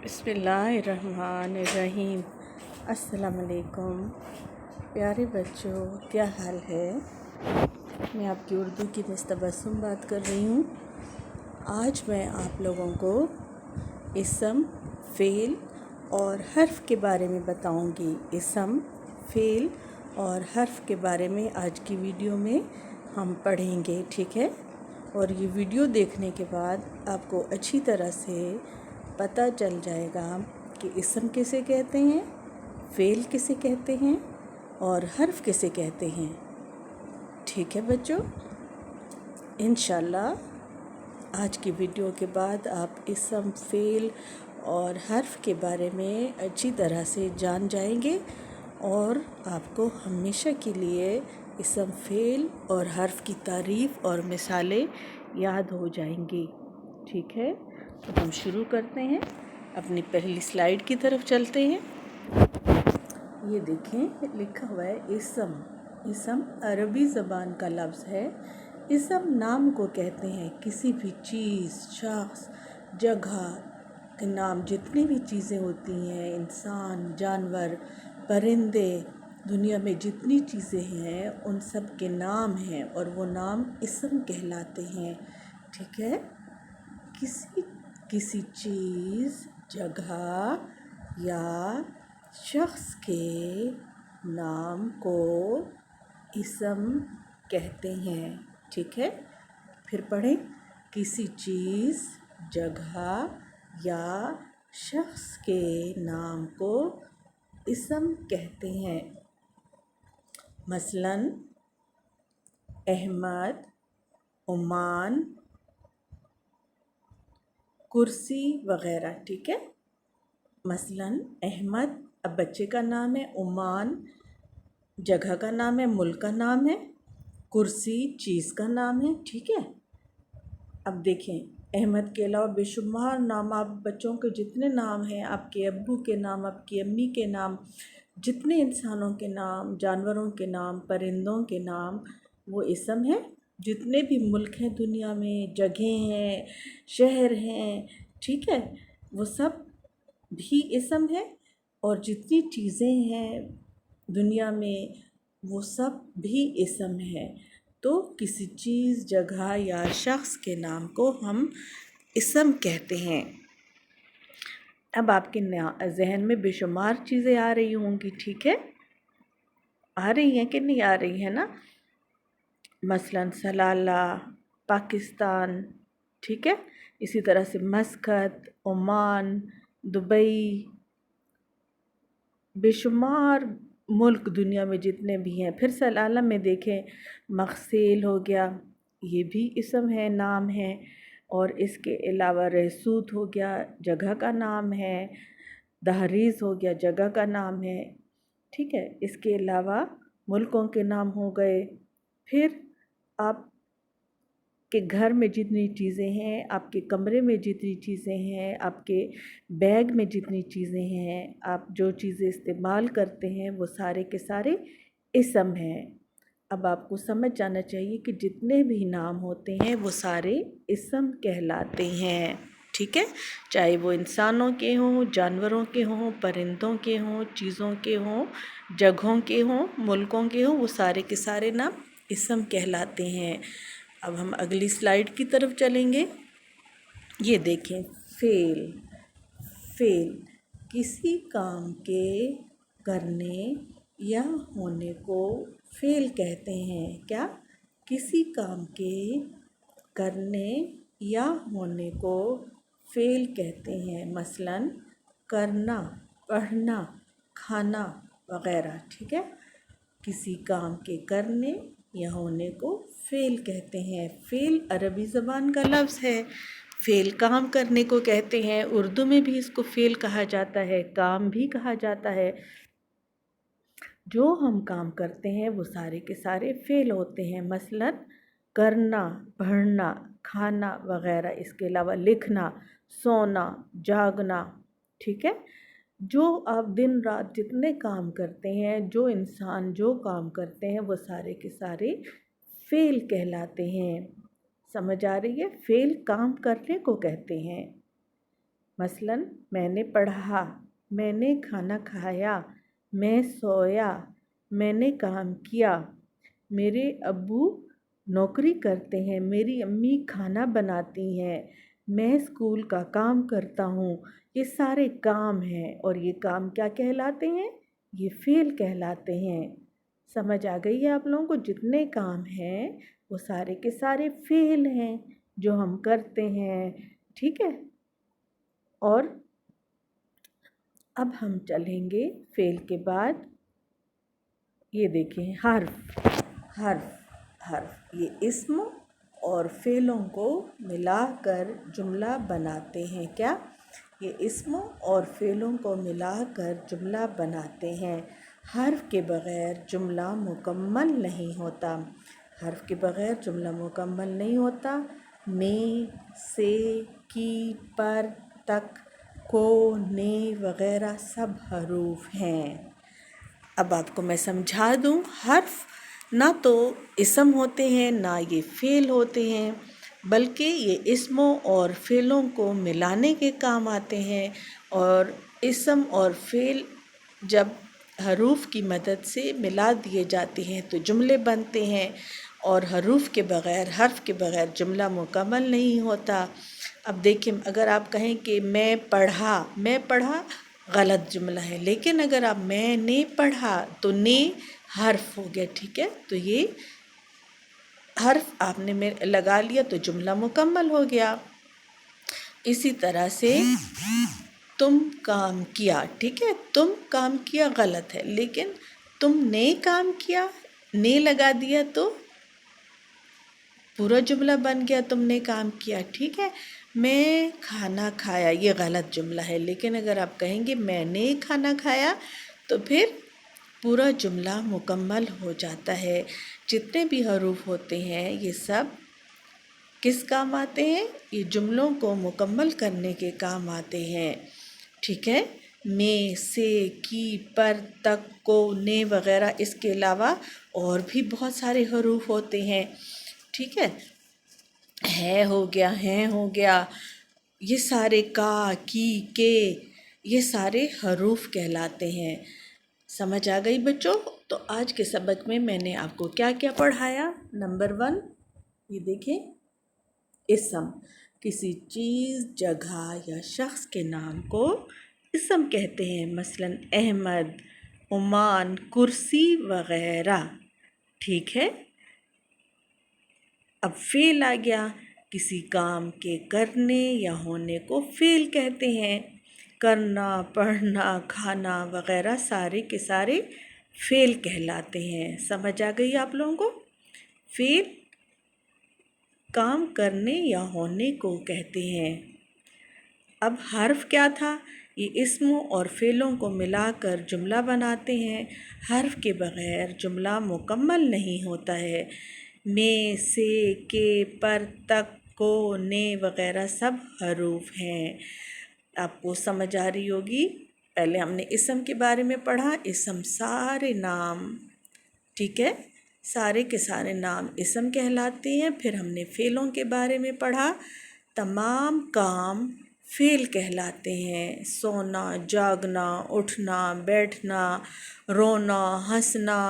بسم اللہ الرحمن الرحیم۔ السلام علیکم پیارے بچوں، کیا حال ہے؟ میں آپ کی اردو کی مس تبسم بات کر رہی ہوں۔ آج میں آپ لوگوں کو اسم، فعل اور حرف کے بارے میں بتاؤں گی۔ اسم، فعل اور حرف کے بارے میں آج کی ویڈیو میں ہم پڑھیں گے، ٹھیک ہے؟ اور یہ ویڈیو دیکھنے کے بعد آپ کو اچھی طرح سے پتہ چل جائے گا کہ اسم کسے کہتے ہیں، فعل کسے کہتے ہیں اور حرف کسے کہتے ہیں، ٹھیک ہے بچوں؟ انشاءاللہ آج کی ویڈیو کے بعد آپ اسم، فعل اور حرف کے بارے میں اچھی طرح سے جان جائیں گے اور آپ کو ہمیشہ کے لیے اسم، فعل اور حرف کی تعریف اور مثالیں یاد ہو جائیں گی، ٹھیک ہے؟ تو ہم شروع کرتے ہیں، اپنی پہلی سلائیڈ کی طرف چلتے ہیں۔ یہ دیکھیں لکھا ہوا ہے اسم۔ اسم عربی زبان کا لفظ ہے۔ اسم نام کو کہتے ہیں، کسی بھی چیز، شخص، جگہ کے نام۔ جتنی بھی چیزیں ہوتی ہیں، انسان، جانور، پرندے، دنیا میں جتنی چیزیں ہیں ان سب کے نام ہیں اور وہ نام اسم کہلاتے ہیں، ٹھیک ہے؟ کسی چیز، جگہ یا شخص کے نام کو اسم کہتے ہیں، ٹھیک ہے؟ پھر پڑھیں، کسی چیز، جگہ یا شخص کے نام کو اسم کہتے ہیں۔ مثلاً احمد، عمان، کرسی وغیرہ، ٹھیک ہے؟ مثلاً احمد اب بچے کا نام ہے، عمان جگہ کا نام ہے، ملک کا نام ہے، کرسی چیز کا نام ہے، ٹھیک ہے؟ اب دیکھیں احمد کے علاوہ بے شمار نام، آپ بچوں کے جتنے نام ہیں، آپ کے ابو کے نام، آپ کی امی کے نام، جتنے انسانوں کے نام، جانوروں کے نام، پرندوں کے نام، وہ اسم ہیں۔ جتنے بھی ملک ہیں دنیا میں، جگہیں ہیں، شہر ہیں، ٹھیک ہے، وہ سب بھی اسم ہے۔ اور جتنی چیزیں ہیں دنیا میں وہ سب بھی اسم ہے۔ تو کسی چیز، جگہ یا شخص کے نام کو ہم اسم کہتے ہیں۔ اب آپ کے ذہن میں بے شمار چیزیں آ رہی ہوں گی، ٹھیک ہے؟ آ رہی ہیں کہ نہیں آ رہی ہیں نا؟ مثلاً سلالہ، پاکستان، ٹھیک ہے؟ اسی طرح سے مسقط، عمان، دبئی، بے شمار ملک دنیا میں جتنے بھی ہیں۔ پھر سلالہ میں دیکھیں مغسیل ہو گیا، یہ بھی اسم ہے، نام ہے۔ اور اس کے علاوہ رسوت ہو گیا، جگہ کا نام ہے، دہریز ہو گیا، جگہ کا نام ہے، ٹھیک ہے؟ اس کے علاوہ ملکوں کے نام ہو گئے۔ پھر آپ کے گھر میں جتنی چیزیں ہیں، آپ کے کمرے میں جتنی چیزیں ہیں، آپ کے بیگ میں جتنی چیزیں ہیں، آپ جو چیزیں استعمال کرتے ہیں وہ سارے کے سارے اسم ہیں۔ اب آپ کو سمجھ جانا چاہیے کہ جتنے بھی نام ہوتے ہیں وہ سارے اسم کہلاتے ہیں، ٹھیک ہے؟ چاہے وہ انسانوں کے ہوں، جانوروں کے ہوں، پرندوں کے ہوں، چیزوں کے ہوں، جگہوں کے ہوں، ملکوں کے ہوں، وہ سارے کے سارے نام اسم کہلاتے ہیں۔ اب ہم اگلی سلائیڈ کی طرف چلیں گے۔ یہ دیکھیں فعل۔ فعل کسی کام کے کرنے یا ہونے کو فعل کہتے ہیں۔ کیا؟ کسی کام کے کرنے یا ہونے کو فعل کہتے ہیں۔ مثلاً کرنا، پڑھنا، کھانا وغیرہ، ٹھیک ہے؟ کسی کام کے کرنے یا ہونے کو فعل کہتے ہیں۔ فعل عربی زبان کا لفظ ہے۔ فعل کام کرنے کو کہتے ہیں، اردو میں بھی اس کو فعل کہا جاتا ہے، کام بھی کہا جاتا ہے۔ جو ہم کام کرتے ہیں وہ سارے کے سارے فعل ہوتے ہیں۔ مثلاً کرنا، پڑھنا، کھانا وغیرہ۔ اس کے علاوہ لکھنا، سونا، جاگنا، ٹھیک ہے؟ جو آپ دن رات جتنے کام کرتے ہیں، جو انسان جو کام کرتے ہیں وہ سارے کے سارے فعل کہلاتے ہیں۔ سمجھ آ رہی ہے؟ فعل کام کرنے کو کہتے ہیں۔ مثلاً میں نے پڑھا، میں نے کھانا کھایا، میں سویا، میں نے کام کیا، میرے ابو نوکری کرتے ہیں، میری امی کھانا بناتی ہیں، میں اسکول کا کام کرتا ہوں۔ یہ سارے کام ہیں اور یہ کام کیا کہلاتے ہیں؟ یہ فعل کہلاتے ہیں۔ سمجھ آ گئی ہے آپ لوگوں کو؟ جتنے کام ہیں وہ سارے کے سارے فعل ہیں جو ہم کرتے ہیں، ٹھیک ہے؟ اور اب ہم چلیں گے فعل کے بعد، یہ دیکھیں حرف، حرف یہ اسم اور فعلوں کو ملا کر جملہ بناتے ہیں۔ کیا؟ یہ اسموں اور فعلوں کو ملا کر جملہ بناتے ہیں۔ حرف کے بغیر جملہ مکمل نہیں ہوتا، حرف کے بغیر جملہ مکمل نہیں ہوتا۔ میں، سے، کی، پر، تک، کو، نے وغیرہ سب حروف ہیں۔ اب آپ کو میں سمجھا دوں، حرف نہ تو اسم ہوتے ہیں نہ یہ فعل ہوتے ہیں، بلکہ یہ اسموں اور فعلوں کو ملانے کے کام آتے ہیں، اور اسم اور فعل جب حروف کی مدد سے ملا دیے جاتے ہیں تو جملے بنتے ہیں، اور حروف کے بغیر، حرف کے بغیر جملہ مکمل نہیں ہوتا۔ اب دیکھیں، اگر آپ کہیں کہ میں پڑھا غلط جملہ ہے، لیکن اگر آپ میں نے پڑھا تو نے حرف ہو گیا، ٹھیک ہے؟ تو یہ حرف آپ نے لگا لیا تو جملہ مکمل ہو گیا۔ اسی طرح سے تم کام کیا، ٹھیک ہے؟ تم کام کیا غلط ہے، لیکن تم نے کام کیا، نے لگا دیا تو پورا جملہ بن گیا، تم نے کام کیا، ٹھیک ہے؟ میں کھانا کھایا یہ غلط جملہ ہے، لیکن اگر آپ کہیں گے میں نے کھانا کھایا تو پھر پورا جملہ مکمل ہو جاتا ہے۔ جتنے بھی حروف ہوتے ہیں یہ سب کس کام آتے ہیں؟ یہ جملوں کو مکمل کرنے کے کام آتے ہیں، ٹھیک ہے؟ میں، سے، کی، پر، تک، کو، نے وغیرہ، اس کے علاوہ اور بھی بہت سارے حروف ہوتے ہیں، ٹھیک ہے ہو گیا، ہیں ہو گیا، یہ سارے کا، کی، کے، یہ سارے حروف کہلاتے ہیں۔ سمجھ آ گئی بچوں؟ تو آج کے سبق میں نے آپ کو کیا کیا پڑھایا؟ نمبر 1، یہ دیکھیں، اسم، کسی چیز، جگہ یا شخص کے نام کو اسم کہتے ہیں، مثلاً احمد، عمان، کرسی وغیرہ، ٹھیک ہے؟ اب فعل آ گیا، کسی کام کے کرنے یا ہونے کو فعل کہتے ہیں۔ کرنا، پڑھنا، کھانا وغیرہ سارے کے سارے فعل کہلاتے ہیں۔ سمجھ آ گئی آپ لوگوں کو؟ فعل کام کرنے یا ہونے کو کہتے ہیں۔ اب حرف کیا تھا؟ یہ اسموں اور فعلوں کو ملا کر جملہ بناتے ہیں، حرف کے بغیر جملہ مکمل نہیں ہوتا ہے۔ میں، سے، کے، پر، تک، کو، نے وغیرہ سب حروف ہیں۔ آپ کو سمجھ آ رہی ہوگی؟ پہلے ہم نے اسم کے بارے میں پڑھا، اسم سارے نام، ٹھیک ہے؟ سارے کے سارے نام اسم کہلاتے ہیں۔ پھر ہم نے فعلوں کے بارے میں پڑھا، تمام کام فعل کہلاتے ہیں۔ سونا، جاگنا، اٹھنا، بیٹھنا، رونا، ہنسنا،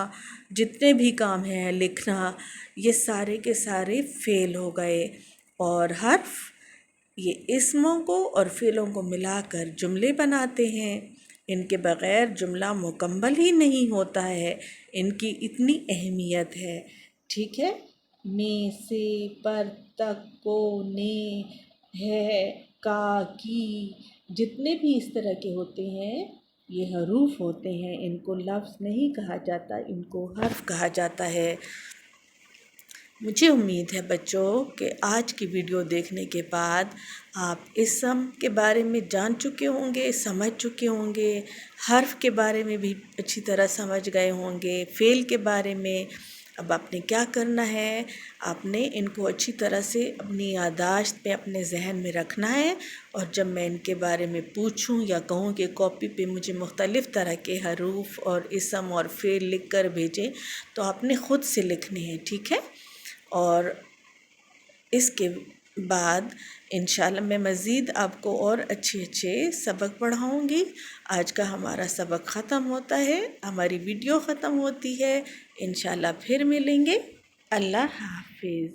جتنے بھی کام ہیں، لکھنا، یہ سارے کے سارے فعل ہو گئے۔ اور حرف یہ اسموں کو اور فعلوں کو ملا کر جملے بناتے ہیں، ان کے بغیر جملہ مکمل ہی نہیں ہوتا ہے، ان کی اتنی اہمیت ہے، ٹھیک ہے؟ میں، سے، پر، تک، کو، نے، ہے، کا، کی، جتنے بھی اس طرح کے ہوتے ہیں یہ حروف ہوتے ہیں، ان کو لفظ نہیں کہا جاتا، ان کو حرف کہا جاتا ہے۔ مجھے امید ہے بچوں کہ آج کی ویڈیو دیکھنے کے بعد آپ اسم کے بارے میں جان چکے ہوں گے، سمجھ چکے ہوں گے، حرف کے بارے میں بھی اچھی طرح سمجھ گئے ہوں گے، فعل کے بارے میں۔ اب آپ نے کیا کرنا ہے؟ آپ نے ان کو اچھی طرح سے اپنی یادداشت پہ، اپنے ذہن میں رکھنا ہے، اور جب میں ان کے بارے میں پوچھوں یا کہوں کہ کاپی پہ مجھے مختلف طرح کے حروف اور اسم اور فعل لکھ کر بھیجیں، تو آپ نے خود سے لکھنے ہیں، ٹھیک ہے؟ اور اس کے بعد انشاءاللہ میں مزید آپ کو اور اچھے سبق پڑھاؤں گی۔ آج کا ہمارا سبق ختم ہوتا ہے، ہماری ویڈیو ختم ہوتی ہے، انشاءاللہ پھر ملیں گے۔ اللہ حافظ۔